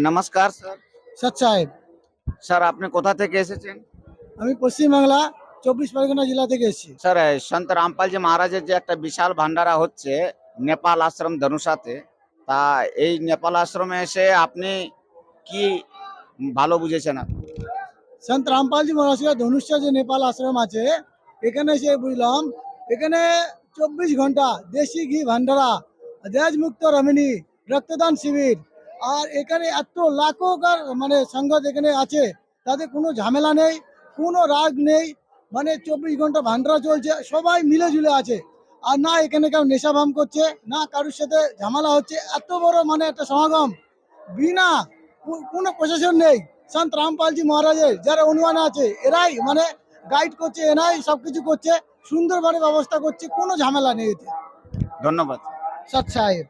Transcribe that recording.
নমস্কার স্যার। সৎ সাহেব, স্যার আপনি কোথা থেকে এসেছেন? আমি পশ্চিমবাংলা 24 পরগনা জেলা থেকে এসেছি। স্যার সন্ত রামপালজি মহারাজের যে একটা বিশাল ভান্ডারা হচ্ছে নেপাল আশ্রম ধনুষাতে, তা এই নেপাল আশ্রমে এসে আপনি কি ভালো বুঝেছেন আপনি? সন্ত রামপালজি মহারাজের ধনুষ্য যে নেপাল আশ্রম আছে, এখানে এসে বুঝলাম এখানে 24 ঘন্টা দেশি ঘি ভান্ডারা, দেশমুক্ত রমণী, রক্তদান শিবির। আর এখানে এত লাখোকার মানে সংগত এখানে আছে, তাদের কোনো ঝামেলা নেই, কোনো রাগ নেই। মানে 24 ঘন্টা ভান্ডারা চলছে, সবাই মিলে ঝুলে আছে। আর না এখানে কেউ নেশা ভাম করছে, না কারোর সাথে ঝামেলা হচ্ছে। এত বড় মানে একটা সমাগম, বিনা কোনো প্রশাসন নেই। সন্ত রামপালজি মহারাজের যারা অনুমান আছে, এরাই মানে গাইড করছে, এরাই সবকিছু করছে, সুন্দরভাবে ব্যবস্থা করছে, কোনো ঝামেলা নেই এতে। ধন্যবাদ। সৎ সাহেব।